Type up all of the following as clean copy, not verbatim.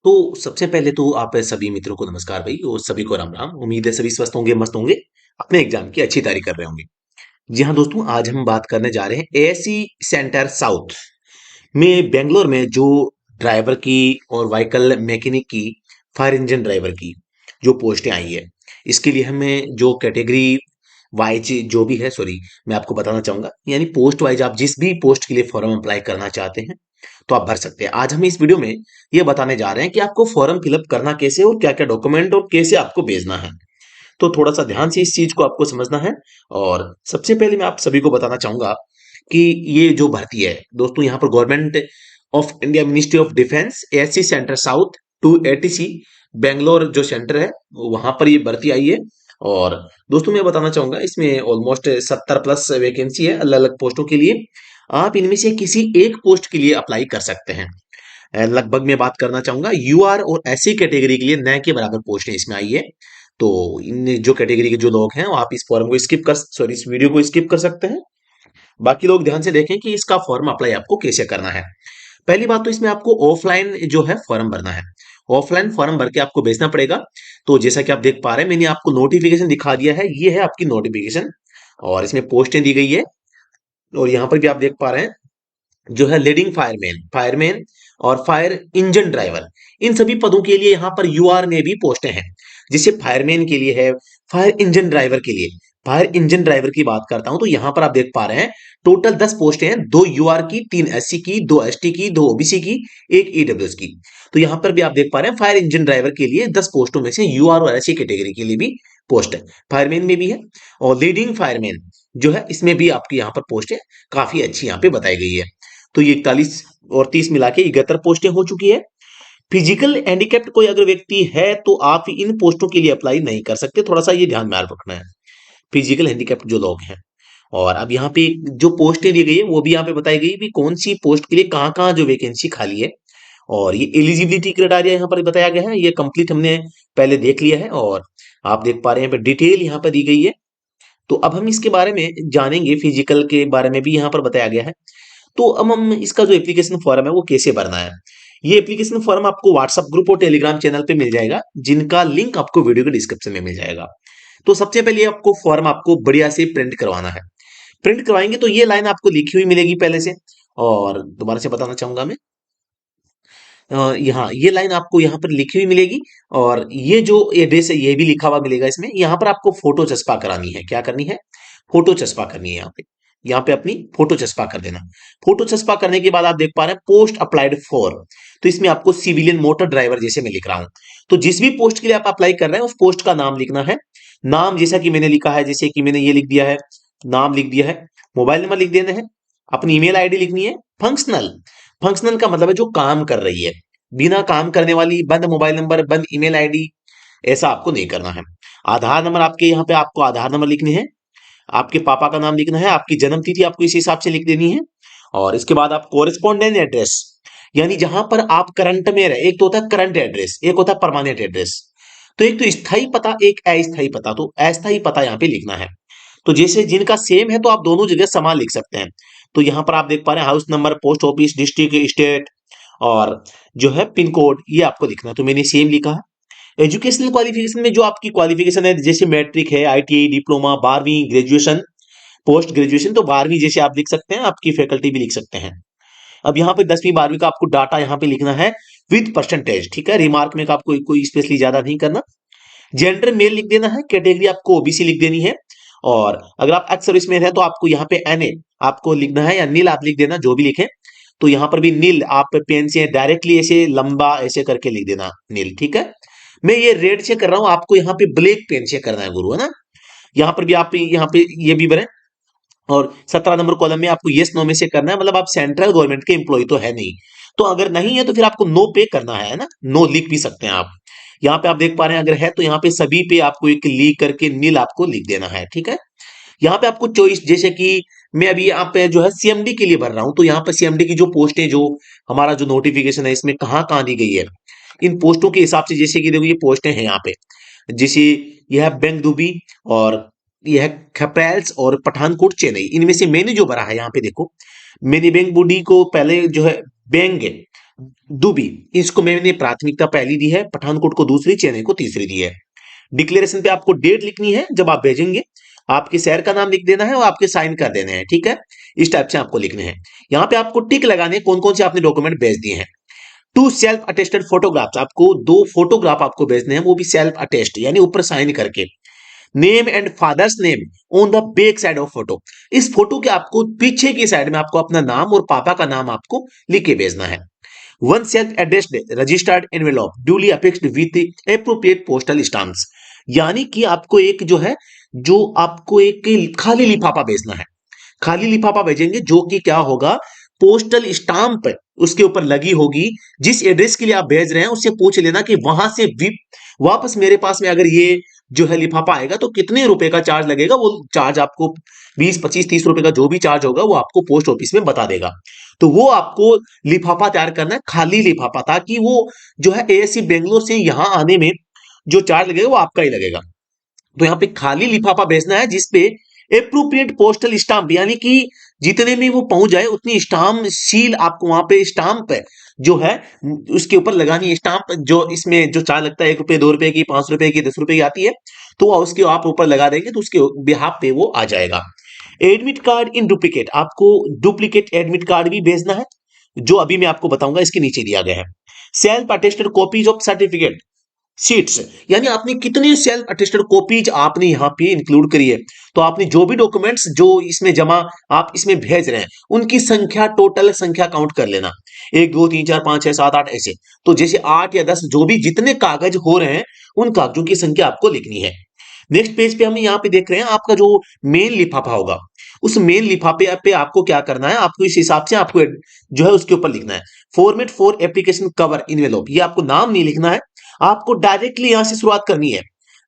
तो सबसे पहले तो आप सभी मित्रों को नमस्कार भाई और सभी को राम राम। उम्मीद है सभी स्वस्थ होंगे, मस्त होंगे, अपने एग्जाम की अच्छी तैयारी कर रहे होंगे। जी हाँ दोस्तों, आज हम बात करने जा रहे हैं एएससी सेंटर साउथ में बेंगलोर में जो ड्राइवर की और व्हीकल मैकेनिक की, फायर इंजन ड्राइवर की जो पोस्टें आई है, इसके लिए हमें जो कैटेगरी वाइज जो भी है, सॉरी, मैं आपको बताना चाहूंगा, यानी पोस्ट वाइज आप जिस भी पोस्ट के लिए फॉर्म अप्लाई करना चाहते हैं तो आप भर सकते हैं। आज हम इस वीडियो में ये बताने जा रहे हैं कि आपको फॉर्म फिलअप करना कैसे और क्या क्या डॉक्यूमेंट और कैसे आपको भेजना है। तो थोड़ा सा ध्यान से इस चीज को आपको समझना है। और सबसे पहले मैं आप सभी को बताना चाहूंगा कि ये जो भर्ती है दोस्तों, यहाँ पर government of India ministry of defence ASC centre south two ATC Bangalore जो सेंटर है वहां पर ये भर्ती आई है। और दोस्तों मैं बताना चाहूंगा, इसमें ऑलमोस्ट 70+ वैकेंसी है अलग अलग पोस्टों के लिए। आप इनमें से किसी एक पोस्ट के लिए अप्लाई कर सकते हैं। लगभग मैं बात करना चाहूंगा यूआर और एससी कैटेगरी के लिए न के बराबर पोस्ट इसमें आई है। तो इन जो कैटेगरी के जो लोग हैं वो आप इस फॉर्म को स्किप कर, सॉरी, इस वीडियो को स्किप कर सकते हैं। बाकी लोग ध्यान से देखें कि इसका फॉर्म अप्लाई आपको कैसे करना है। पहली बात तो इसमें आपको ऑफलाइन जो है फॉर्म भरना है। ऑफलाइन फॉर्म भर के आपको भेजना पड़ेगा। तो जैसा कि आप देख पा रहे हैं, मैंने आपको नोटिफिकेशन दिखा दिया है, ये है आपकी नोटिफिकेशन। और इसमें पोस्टें दी गई है। और यहाँ पर भी आप देख पा रहे हैं जो है लीडिंग फायरमैन, फायरमैन और फायर इंजन ड्राइवर, इन सभी पदों के लिए यहाँ पर यूआर में भी पोस्टें हैं। जैसे फायरमैन के लिए है, फायर इंजन ड्राइवर के लिए, फायर इंजन ड्राइवर की बात करता हूं तो यहाँ पर आप देख पा रहे हैं टोटल 10 पोस्टें हैं, 2 यूआर की, 3 एससी की, 2 एसटी की, 2 ओबीसी की, 1 ईडब्ल्यूएस की। तो यहाँ पर भी आप देख पा रहे हैं फायर इंजन ड्राइवर के लिए 10 पोस्टों में से यूआर और एससी कैटेगरी के लिए भी पोस्ट है। फायरमैन में भी है। और लीडिंग फायरमैन जो है इसमें भी आपकी यहाँ पर पोस्टें काफी अच्छी यहाँ पे बताई गई है। तो ये 41 और 30 मिला के 71 पोस्टें हो चुकी है। फिजिकल हैंडीकैप्ड कोई अगर व्यक्ति है तो आप इन पोस्टों के लिए अप्लाई नहीं कर सकते, थोड़ा सा ये ध्यान में रखना है। फिजिकल हैंडीकैप्ड जो लोग हैं। और अब यहाँ पे जो पोस्टें दी गई है वो भी यहाँ पे बताई गई भी कौन सी पोस्ट के लिए कहाँ कहाँ जो वैकेंसी खाली है। और ये एलिजिबिलिटी क्राइटेरिया यहाँ पर बताया गया है, ये कंप्लीट हमने पहले देख लिया है। और आप देख पा रहे हैं यहाँ पे डिटेल यहाँ पर दी गई है। तो अब हम इसके बारे में जानेंगे, फिजिकल के बारे में भी यहाँ पर बताया गया है। तो अब हम इसका जो एप्लीकेशन फॉर्म है वो कैसे भरना है। ये एप्लीकेशन फॉर्म आपको व्हाट्सएप ग्रुप और टेलीग्राम चैनल पे मिल जाएगा, जिनका लिंक आपको वीडियो के डिस्क्रिप्शन में मिल जाएगा। तो सबसे पहले आपको फॉर्म आपको बढ़िया से प्रिंट करवाना है। प्रिंट करवाएंगे तो ये लाइन आपको लिखी हुई मिलेगी पहले से। और दोबारा से बताना चाहूंगा मैं, यहाँ ये लाइन आपको यहाँ पर लिखी हुई मिलेगी। और ये जो एड्रेस है ये भी लिखा हुआ मिलेगा इसमें। यहाँ पर आपको फोटो चस्पा करानी है। क्या करनी है? फोटो चस्पा करनी है यहाँ पे। यहाँ पे अपनी फोटो चस्पा कर देना। फोटो चस्पा करने के बाद आप देख पा रहे हैं पोस्ट अप्लाइड फॉर। तो इसमें आपको सिविलियन मोटर ड्राइवर जैसे मैं लिख रहा हूं। तो जिस भी पोस्ट के लिए आप अप्लाई कर रहे हैं उस पोस्ट का नाम लिखना है। नाम जैसा कि मैंने लिखा है, जैसे कि मैंने ये लिख दिया है, नाम लिख दिया है। मोबाइल नंबर लिख देना है। अपनी ईमेल आईडी लिखनी है। फंक्शनल, फंक्शनल का मतलब है जो काम कर रही है। बिना काम करने वाली बंद मोबाइल नंबर, बंद ईमेल आईडी, ऐसा आपको नहीं करना है। आधार नंबर आपके यहाँ पे आपको आधार नंबर लिखने हैं। आपके पापा का नाम लिखना है। आपकी जन्म तिथि आपको इस हिसाब से लिख देनी है। और इसके बाद आप कोरिस्पोंडेंट एड्रेस, यानी जहां पर आप करंट में रहे, एक तो होता है करंट एड्रेस, एक होता है परमानेंट एड्रेस। तो एक तो स्थायी पता, एक अस्थायी पता। तो अस्थायी पता यहाँ पे लिखना है। तो जैसे जिनका सेम है तो आप दोनों जगह समान लिख सकते हैं। तो यहाँ पर आप देख पा रहे हैं house number, post office, district, state और जो है पिन कोड, ये आपको लिखना है। तो मैंने सेम लिखा है। एजुकेशनल क्वालिफिकेशन में जो आपकी क्वालिफिकेशन है, जैसे मैट्रिक है, आईटीआई, डिप्लोमा, 12वीं, ग्रेजुएशन, पोस्ट ग्रेजुएशन, तो 12वीं जैसे आप लिख सकते हैं, आपकी फैकल्टी भी लिख सकते हैं। अब यहाँ पे 10वीं 12वीं का आपको डाटा यहाँ पे लिखना है विद परसेंटेज, ठीक है। रिमार्क में का आपको कोई स्पेशली ज्यादा नहीं करना। जेंडर मेल लिख देना है। कैटेगरी आपको ओबीसी लिख देनी है। और अगर आप एक्स सर्विसमैन है तो आपको यहाँ पे एनए आपको लिखना है, या नील आप लिख देना, जो भी लिखे। तो यहाँ पर भी नील आप पेन से डायरेक्टली ऐसे लंबा ऐसे करके लिख देना नील, ठीक है। मैं ये रेड से कर रहा हूं, आपको यहाँ पे ब्लैक पेन से करना है गुरु, है ना। यहाँ पर भी आप यहाँ पे ये भी बने। और 17 नंबर कॉलम में आपको यस नो में से करना है, मतलब आप सेंट्रल गवर्नमेंट के एम्प्लॉय तो है नहीं। तो अगर नहीं है तो फिर आपको नो पे करना है ना, नो लिख भी सकते हैं आप। यहाँ पे आप देख पा रहे हैं अगर है तो यहाँ पे सभी पे आपको एक लिख करके नील आपको लिख देना है, ठीक है। यहाँ पे आपको चॉइस, जैसे कि मैं अभी यहाँ पे जो है सीएमडी के लिए भर रहा हूं, तो यहाँ पे सीएमडी की जो पोस्ट है, जो हमारा जो नोटिफिकेशन है इसमें कहाँ कहाँ दी गई है, इन पोस्टों के हिसाब से, जैसे कि देखो ये पोस्टें हैं यहाँ पे, जैसे यह है बेंगदुबी और यह है खपैल्स और पठानकोट चेन्नई। इनमें से मैंने जो भरा है यहाँ पे देखो, मैंने बेंगबुडी को पहले जो है बेंग दुबी, इसको मैंने प्राथमिकता पहली दी है, पठानकोट को दूसरी, चेन्नई को तीसरी दी है। डिक्लेरेशन पे आपको डेट लिखनी है जब आप भेजेंगे, आपके शहर का नाम लिख देना है और आपके साइन कर देने हैं, ठीक है। इस टाइप से आपको लिखने हैं। यहाँ पे आपको टिक लगाने कौन कौन से आपने डॉक्यूमेंट भेज दिए हैं। टू सेल्फ अटेस्टेड फोटोग्राफ्स, आपको दो फोटोग्राफ आपको भेजने हैं, वो भी सेल्फ अटेस्ट यानी ऊपर साइन करके। Name and father's name on the back side of photo, इस फोटो के आपको पीछे की साइड में आपको अपना नाम और पापा का नाम आपको लिख के भेजना है। One self addressed registered envelope duly affixed with appropriate postal stamps, यानी कि आपको एक जो है, जो आपको एक खाली लिफाफा भेजना है। खाली लिफाफा भेजेंगे जो कि क्या होगा, पोस्टल स्टाम्प उसके ऊपर लगी होगी। जिस एड्रेस के लिए आप भेज रहे हैं उससे पूछ लेना कि वहां से वापस मेरे पास में अगर ये जो है लिफाफा आएगा तो कितने रुपए का चार्ज लगेगा। वो चार्ज आपको 20 25 30 रुपए का जो भी चार्ज होगा वो आपको पोस्ट ऑफिस में बता देगा। तो वो आपको लिफाफा तैयार करना है, खाली लिफाफा, ताकि वो जो है एएससी बेंगलोर से यहां आने में जो चार्ज लगेगा वो आपका ही लगेगा। तो यहाँ पे खाली लिफाफा भेजना है जिसपे एप्रोप्रिएट पोस्टल स्टाम्प, यानी कि जितने में वो पहुंच जाए उतनी स्टाम्प सील आपको वहां पे स्टाम्प जो है उसके ऊपर लगानी है। स्टाम्प जो इसमें जो चार्ज लगता है, 1 रुपए 2 रुपए की 5 रुपए की 10 रुपए की आती है, तो उसके आप ऊपर लगा देंगे तो उसके बिहाफ पे वो आ जाएगा। एडमिट कार्ड इन डुप्लीकेट, आपको डुप्लीकेट एडमिट कार्ड भी भेजना है जो अभी मैं आपको बताऊंगा, इसके नीचे दिया गया है। Self attested copies of certificate sheets, यानी आपने कितनी सेल्फ अटेस्टेड कॉपीज आपने यहाँ पे इंक्लूड करी है। तो आपने जो भी डॉक्यूमेंट्स जो इसमें जमा आप इसमें भेज रहे हैं उनकी संख्या, टोटल संख्या काउंट कर लेना, 1 2 3 4 5 6 7 8 ऐसे। तो जैसे 8 या 10 जो भी जितने कागज हो रहे हैं उन कागजों की संख्या आपको लिखनी है। नेक्स्ट पेज पे हम यहाँ पे देख रहे हैं आपका जो मेन लिफाफा होगा, उस मेन लिफाफे पे आपको क्या करना है, आपको इस हिसाब से आपको जो है उसके ऊपर लिखना है format for application cover envelope. ये आपको नाम नहीं लिखना है, आपको डायरेक्टली यहां से शुरुआत करनी है।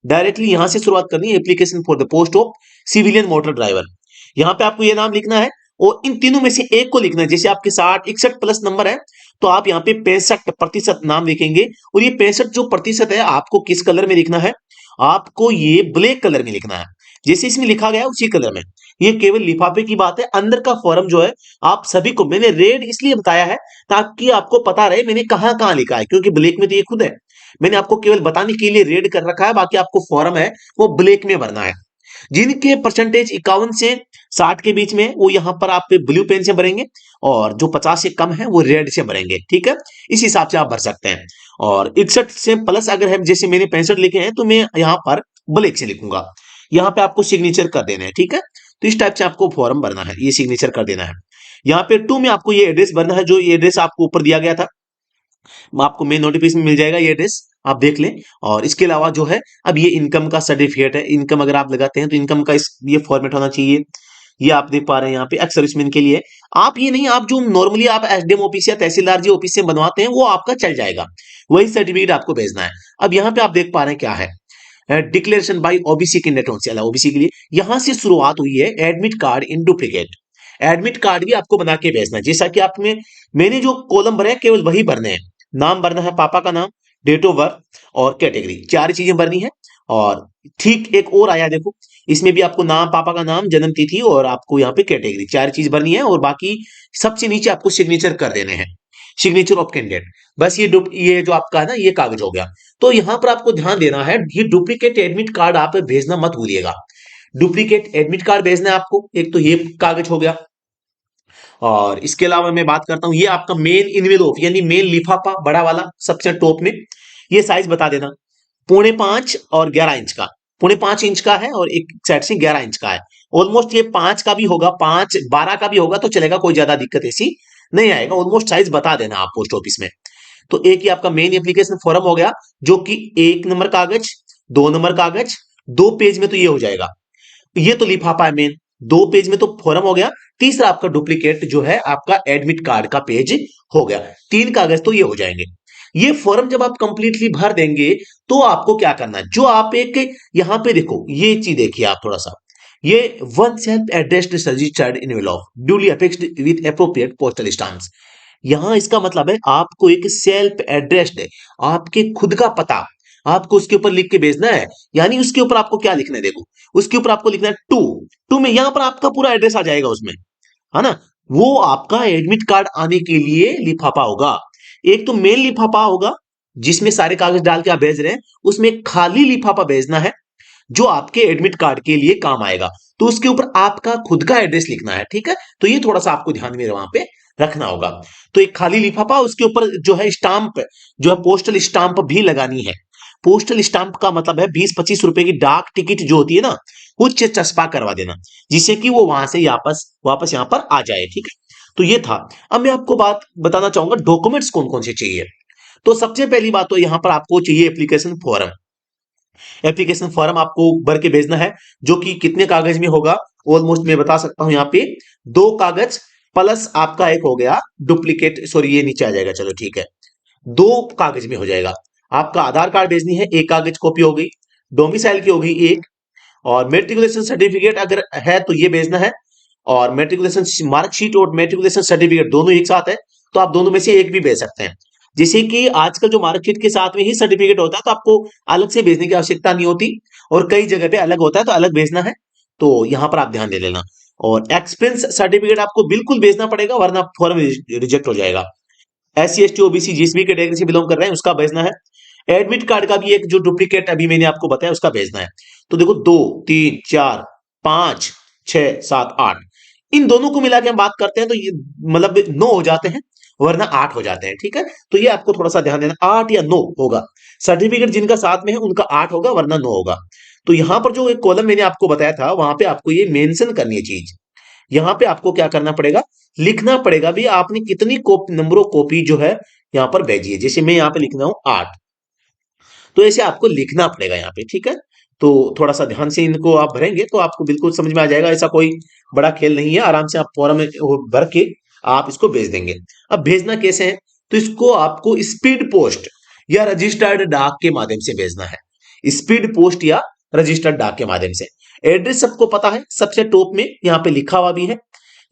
डायरेक्टली यहां से शुरुआत करनी है, application for the post of civilian motor driver. यहां पे आपको ये नाम लिखना है और इन तीनों में से एक को लिखना है। जैसे आपके 60 61 प्लस नंबर है तो आप यहाँ पे 65% नाम लिखेंगे, और ये 65 जो प्रतिशत है आपको किस कलर में लिखना है, आपको ये ब्लैक कलर में लिखना है। जैसे इसमें लिखा गया है उसी कलर में। ये केवल लिफाफे की बात है, अंदर का फॉर्म जो है आप सभी को मैंने रेड इसलिए बताया है ताकि आपको पता रहे मैंने कहां कहां लिखा है, क्योंकि ब्लैक में तो ये खुद है। मैंने आपको केवल बताने के लिए रेड कर रखा है, बाकी आपको फॉर्म है वो ब्लैक में भरना है। जिनके परसेंटेज 51 से 60 के बीच में वो यहां पर आप ब्लू पेन से भरेंगे, और जो 50 से कम है वो रेड से भरेंगे, ठीक है। इस हिसाब से आप भर सकते हैं। और 61 से प्लस अगर है, जैसे मैंने 65 लिखे हैं तो मैं यहां पर ब्लैक से लिखूंगा। यहां पे आपको सिग्नेचर कर देना है, ठीक है। तो इस टाइप से आपको फॉर्म भरना है, ये सिग्नेचर कर देना है। यहाँ पे 2 में आपको ये एड्रेस भरना है, जो ये एड्रेस आपको ऊपर दिया गया था, आपको मेन नोटिफिकेशन मिल जाएगा ये एड्रेस, आप देख लें। और इसके अलावा जो है अब ये इनकम का सर्टिफिकेट है, इनकम अगर आप लगाते हैं तो इनकम का ये फॉर्मेट होना चाहिए। ये आप देख पा रहे हैं यहाँ पे एक्स सर्विसमैन के लिए। आप ये नहीं, आप जो नॉर्मली आप एसडीएम ऑफिस या तहसीलदार जी ऑफिस से बनवाते हैं वो आपका चल जाएगा, वही सर्टिफिकेट आपको भेजना है। अब यहाँ पे आप देख पा रहे हैं क्या है, डिक्लेरेशन बाय ओबीसी कैंडिडेट से अलग ओबीसी के लिए यहां से शुरुआत हुई है। Admit card in duplicate, admit card भी आपको बना के भेजना है। जैसा कि आप में मैंने जो कॉलम भरे हैं केवल वही भरने हैं। नाम भरना है, पापा का नाम, डेट ऑफ बर्थ और कैटेगरी, 4 चीजें भरनी है। और ठीक एक और आया देखो, इसमें भी आपको नाम, पापा का नाम, जन्म तिथि और आपको यहाँ पे कैटेगरी, 4 चीज भरनी है। और बाकी सबसे नीचे आपको सिग्नेचर कर देने हैं, सिग्नेचर ऑफ कैंडिडेट। बस ये जो आपका है ना ये कागज हो गया। तो यहां पर आपको ध्यान देना है, ये डुप्लीकेट एडमिट कार्ड आप भेजना मत भूलिएगा। डुप्लीकेट एडमिट कार्ड भेजना है आपको, एक तो ये कागज हो गया। और इसके अलावा मैं बात करता हूं, ये आपका मेन इनवेलोप यानी मेन लिफाफा बड़ा वाला सबसे टॉप में, ये साइज बता देना, 5.5 और 11 इंच का। 5.5 इंच का है और एक साइड से 11 इंच का है। ऑलमोस्ट ये 5 का भी होगा, 5 12 का भी होगा तो चलेगा, कोई ज्यादा दिक्कत ऐसी नहीं आएगा। ऑलमोस्ट साइज बता देना आप पोस्ट ऑफिस में। तो एक ही आपका मेन एप्लीकेशन फॉर्म हो गया, जो कि 1 नंबर कागज, 2 नंबर कागज, 2 पेज में तो ये हो जाएगा। ये तो लिफाफा है मेन, 2 पेज में तो फॉर्म हो गया। तीसरा आपका डुप्लीकेट जो है आपका एडमिट कार्ड का पेज हो गया। 3 कागज तो ये हो जाएंगे। ये फॉर्म जब आप कंप्लीटली भर देंगे तो आपको क्या करना है, जो आप एक यहां पे देखो, ये चीज देखिए आप थोड़ा सा, ये one self addressed registered envelope duly affixed with appropriate postal stamps. यहां इसका मतलब है आपको एक सेल्फ एड्रेस्ड है, आपके खुद का पता आपको उसके ऊपर लिख के भेजना है। यानी उसके ऊपर आपको क्या लिखना है, देखो उसके ऊपर आपको लिखना है टू। टू में यहां पर आपका पूरा एड्रेस आ जाएगा उसमें, है ना। वो आपका एडमिट कार्ड आने के लिए लिफाफा होगा। एक तो मेन लिफाफा होगा जिसमें सारे कागज डाल के आप भेज रहे हैं, उसमें एक खाली लिफाफा भेजना है जो आपके एडमिट कार्ड के लिए काम आएगा। तो उसके ऊपर आपका खुद का एड्रेस लिखना है, ठीक है। तो ये थोड़ा सा आपको ध्यान में वहां पे रखना होगा। तो एक खाली लिफाफा, उसके ऊपर जो है स्टाम्प, जो है पोस्टल स्टाम्प भी लगानी है। पोस्टल स्टाम्प का मतलब है 20-25 रुपए की डाक टिकट जो होती है ना, वो चस्पा करवा देना, जिससे कि वो वहां से वापस वापस यहाँ पर आ जाए, ठीक है। तो ये था। अब मैं आपको बात बताना चाहूंगा डॉक्यूमेंट्स कौन कौन से चाहिए। तो सबसे पहली बात तो यहां पर आपको चाहिए एप्लीकेशन फॉर्म। एप्लीकेशन फॉर्म आपको भर के भेजना है, जो कि कितने कागज में होगा, ऑलमोस्ट मैं बता सकता हूं यहाँ पे 2 कागज प्लस आपका एक हो गया डुप्लीकेट, सॉरी ये नीचे आ जाएगा, चलो ठीक है, 2 कागज में हो जाएगा। आपका आधार कार्ड भेजनी है, एक कागज कॉपी हो गई, डोमिसाइल की हो गई एक, और मेट्रिकुलेशन सर्टिफिकेट अगर है तो ये भेजना है, और मेट्रिकुलेशन मार्कशीट और मेट्रिकुलेशन सर्टिफिकेट दोनों एक साथ है, तो आप दोनों में से एक भी भेज सकते हैं। जैसे कि आजकल जो मार्कशीट के साथ में ही सर्टिफिकेट होता है, तो आपको अलग से भेजने की आवश्यकता नहीं होती, और कई जगह पे अलग होता है तो अलग भेजना है, तो यहां पर आप ध्यान दे लेना। और एक्सपीरियंस सर्टिफिकेट आपको बिल्कुल भेजना पड़ेगा, वरना फॉर्म रिजेक्ट हो जाएगा। SC ST OBC जिस भी कैटेगरी से बिलोंग कर रहे हैं उसका भेजना है। एडमिट कार्ड का भी एक जो डुप्लीकेट अभी मैंने आपको बताया उसका भेजना है। तो देखो 2 3 4 5 6 7 8, इन दोनों को मिला के हम बात करते हैं तो ये मतलब 9 हो जाते हैं, वरना 8 हो जाते हैं, ठीक है। तो ये आपको थोड़ा सा ध्यान देना, 8 या 9 होगा। सर्टिफिकेट जिनका साथ में है उनका 8 होगा, वरना 9 होगा। तो यहां पर जो एक कॉलम मैंने आपको बताया था, वहां पे आपको ये मेंशन करनी है चीज। यहां पे आपको क्या करना पड़ेगा, लिखना पड़ेगा भी आपने कितनी नंबर ऑफ कॉपी जो है यहां पर भेजी है। जैसे मैं यहां पे लिख रहा हूं 8, तो ऐसे आपको लिखना पड़ेगा यहाँ पे, ठीक है। तो थोड़ा सा ध्यान से इनको आप भरेंगे तो आपको बिल्कुल समझ में आ जाएगा, ऐसा कोई बड़ा खेल नहीं है, आराम से आप फॉर्म में वो भर के आप इसको भेज देंगे। अब भेजना कैसे है, तो इसको आपको स्पीड पोस्ट या रजिस्टर्ड डाक के माध्यम से भेजना है। स्पीड पोस्ट या रजिस्टर्ड डाक के माध्यम से। एड्रेस सबको पता है, सबसे टॉप में यहाँ पे लिखा हुआ भी है,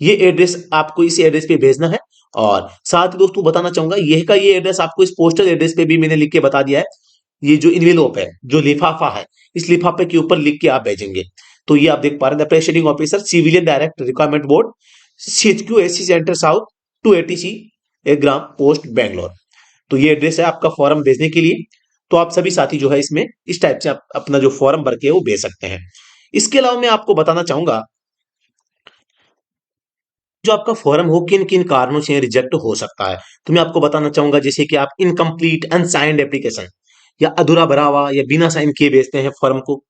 ये एड्रेस आपको इस एड्रेस पे भेजना है। और साथ ही दोस्तों बताना चाहूंगा, ये एड्रेस आपको इस पोस्टल एड्रेस पे भी मैंने लिख के बता दिया है। ये जो इन्वेलोप है, जो लिफाफा है, इस लिफाफे के ऊपर लिख के आप भेजेंगे। तो ये आप देख पा रहे हैं, presiding officer civilian direct requirement board, CHQ SC centre south 280C, एक ग्राम पोस्ट बैंगलोर। तो ये एड्रेस है आपका फॉर्म भेजने के लिए। तो आप सभी साथी जो है इसमें इस टाइप से आप अपना जो फॉर्म भर के वो भेज सकते हैं। इसके अलावा मैं आपको बताना चाहूंगा, जो आपका फॉर्म हो किन किन कारणों से रिजेक्ट हो सकता है। तो मैं आपको बताना चाहूंगा, जैसे कि आप इनकम्प्लीट अनसाइंड एप्लीकेशन, या अधूरा भरा हुआ या बिना साइन किए भेजते हैं फॉर्म को।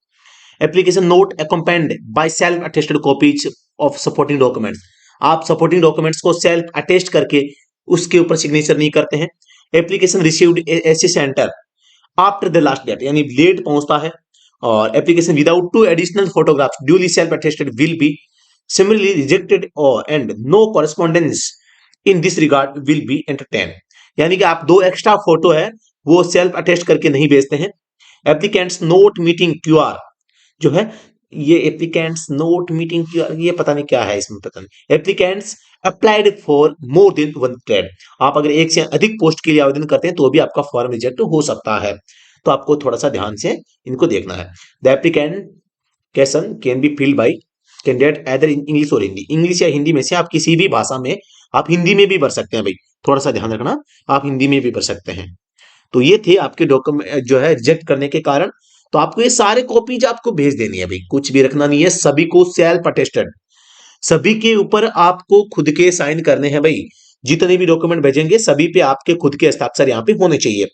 Application not accompanied by self attested copies of supporting documents, आप सपोर्टिंग डॉक्यूमेंट्स को सेल्फ अटेस्ट करके उसके ऊपर सिग्नेचर नहीं करते हैं। Application received SC centre after the last date, यानी लेट पहुंचता है। और application without 2 additional photographs duly self attested will be similarly rejected, और and no correspondence in this regard will be entertain, यानी कि आप 2 एक्स्ट्रा फोटो है वो सेल्फ अटेस्ट करके नहीं भेजते हैं। एप्लीकेंट्स नोट मीटिंग QR जो है, ये एप्लीकेंट्स नोट मीटिंग QR, ये पता नहीं क्या है इसमें, पता नहीं। Applicants applied for more than 1 trade, आप अगर एक से अधिक पोस्ट के लिए आवेदन करते हैं तो भी आपका फॉर्म रिजेक्ट हो सकता है। तो आपको थोड़ा सा ध्यान से इनको देखना है। The application can be filled by candidate either in English और हिंदी, इंग्लिश या हिंदी में से आप किसी भी भाषा में, आप हिंदी में भी भर सकते हैं भाई, थोड़ा सा ध्यान रखना, आप हिंदी में भी भर सकते हैं। तो ये थे आपके डॉक्यूमेंट जो है रिजेक्ट करने के कारण। तो आपको ये सारे कॉपीज आपको भेज देनी है भाई, कुछ भी रखना नहीं है, सभी को सेल्फ अटेस्टेड, सभी के ऊपर आपको खुद के साइन करने हैं भाई। जितने भी डॉक्यूमेंट भेजेंगे सभी पे आपके खुद के हस्ताक्षर यहाँ पे होने चाहिए।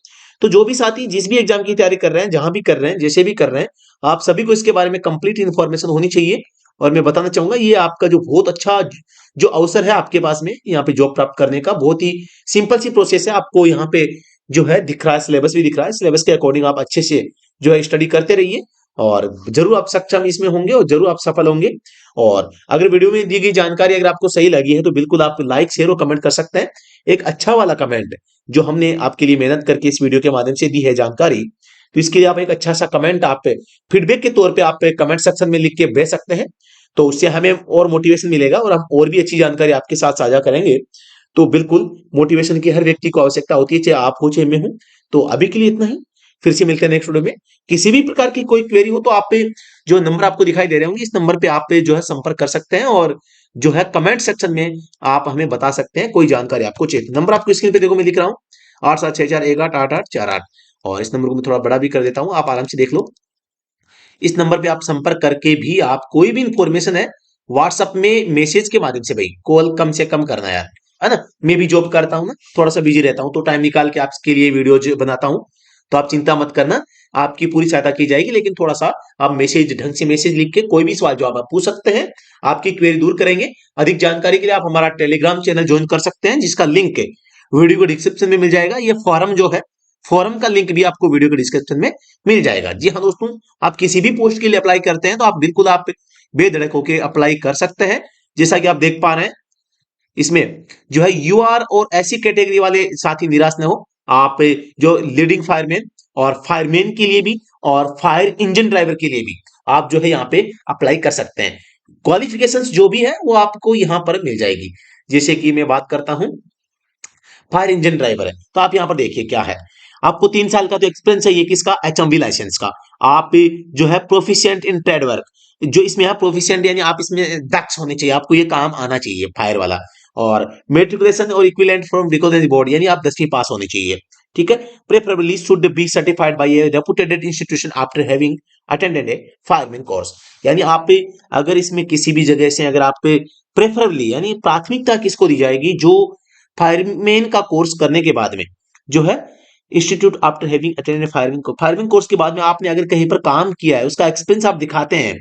तो जो भी साथी जिस भी एग्जाम की तैयारी कर रहे हैं, जहां भी कर रहे हैं, जैसे भी कर रहे हैं, आप सभी को इसके बारे में कंप्लीट इंफॉर्मेशन होनी चाहिए। और मैं बताना चाहूंगा, ये आपका जो बहुत अच्छा जो अवसर है आपके पास में यहाँ पे जॉब प्राप्त करने का, बहुत ही सिंपल सी प्रोसेस है। आपको यहाँ पे जो है दिख रहा है, सिलेबस भी दिख रहा है, सिलेबस के अकॉर्डिंग आप अच्छे से जो है स्टडी करते रहिए, और जरूर आप सक्षम इसमें होंगे और जरूर आप सफल होंगे। और अगर वीडियो में दी गई जानकारी अगर आपको सही लगी है तो बिल्कुल आप लाइक शेयर और कमेंट कर सकते हैं, एक अच्छा वाला कमेंट, जो हमने आपके लिए मेहनत करके इस वीडियो के माध्यम से दी है जानकारी, तो इसके लिए आप एक अच्छा सा कमेंट आप फीडबैक के तौर पे आप कमेंट सेक्शन में लिख के भेज सकते हैं। तो उससे हमें और मोटिवेशन मिलेगा और हम और भी अच्छी जानकारी आपके साथ साझा करेंगे। तो बिल्कुल मोटिवेशन की हर व्यक्ति को आवश्यकता होती है, चाहे आप हो चाहे मैं हूं। तो अभी के लिए इतना ही, फिर से मिलते हैं नेक्स्ट वीडियो में। किसी भी प्रकार की कोई क्वेरी हो तो आप पे जो नंबर आपको दिखाई दे रहे होंगे, इस नंबर पे आप पे जो है संपर्क कर सकते हैं, और जो है कमेंट सेक्शन में आप हमें बता सकते हैं कोई जानकारी आपको चाहिए। नंबर आपको स्क्रीन पे देखो मैं लिख रहा हूं, 8764188848। और इस नंबर को मैं थोड़ा बड़ा भी कर देता हूं, आप आराम से देख लो। इस नंबर पे आप संपर्क करके भी आप कोई भी इंफॉर्मेशन है व्हाट्सएप में मैसेज के माध्यम से, भाई कॉल कम से कम करना यार, है ना। मैं भी जॉब करता हूं ना, थोड़ा सा बिजी रहता हूं, तो टाइम निकाल के आपके लिए वीडियो बनाता हूं। तो आप चिंता मत करना, आपकी पूरी सहायता की जाएगी। लेकिन थोड़ा सा आप मैसेज ढंग से मैसेज लिख के कोई भी सवाल जवाब आप पूछ सकते हैं, आपकी क्वेरी दूर करेंगे। अधिक जानकारी के लिए आप हमारा टेलीग्राम चैनल ज्वाइन कर सकते हैं, जिसका लिंक वीडियो को डिस्क्रिप्शन में मिल जाएगा। ये फॉरम जो है, फॉरम का लिंक भी आपको वीडियो के डिस्क्रिप्शन में मिल जाएगा। जी हाँ दोस्तों, आप किसी भी पोस्ट के लिए अप्लाई करते हैं तो आप बिल्कुल आप बेधड़क होकर अप्लाई कर सकते हैं। जैसा कि आप देख पा रहे हैं, इसमें जो है यूआर और ऐसी कैटेगरी वाले साथी निराश न हो। आप जो लीडिंग फायरमैन और फायरमैन के लिए भी और फायर इंजन ड्राइवर के लिए भी आप जो है यहाँ पे अप्लाई कर सकते हैं। क्वालिफिकेशंस जो भी है वो आपको यहाँ पर मिल जाएगी। जैसे कि मैं बात करता हूं, फायर इंजन ड्राइवर है तो आप यहाँ पर देखिए क्या है। आपको 3 साल का तो एक्सपीरियंस है ये किसका, एचएमवी लाइसेंस का। आप जो है प्रोफिशिएंट इन ट्रेड वर्क, जो इसमें आप प्रोफिशिएंट यानी आप इसमें दक्ष होने चाहिए, आपको ये काम आना चाहिए फायर वाला। और मेट्रिकुलेशन और इक्विवेलेंट फ्रॉम रिकॉग्नाइज्ड बोर्ड, यानी आप 10वीं पास होनी चाहिए। ठीक है। Preferably should be certified by A reputed institution after having attended A fireman course. यानी आप अगर इसमें किसी भी जगह से अगर आप प्रेफरेबली यानी प्राथमिकता किसको दी जाएगी, जो फायरमैन का कोर्स करने के बाद में जो है institute after having attended fireman course के बाद में आपने अगर कहीं पर काम किया है, उसका एक्सपीरियंस आप दिखाते हैं,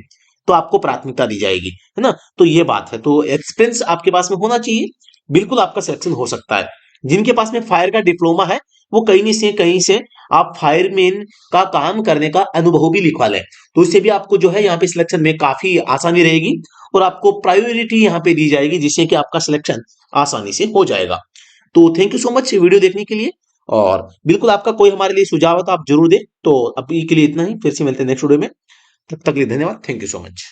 तो आपको प्राथमिकता दी जाएगी, है ना। तो ये बात है, तो एक्सपीरियंस आपके पास में होना चाहिए, बिल्कुल आपका सिलेक्शन हो सकता है। जिनके पास में फायर का डिप्लोमा है वो कहीं से आप फायरमैन का काम करने का अनुभव भी लिखवा लें, तो इससे भी आपको जो है यहाँ पे सिलेक्शन में काफी आसानी रहेगी और आपको प्रायोरिटी यहाँ पे दी जाएगी, जिससे कि आपका सिलेक्शन आसानी से हो जाएगा। तो thank you so much video देखने के लिए। और बिल्कुल आपका कोई हमारे लिए सुझाव है तो आप जरूर दें। तो अभी के लिए इतना ही, फिर से मिलते हैं नेक्स्ट वीडियो में। तब तक के लिए धन्यवाद, थैंक यू सो मच।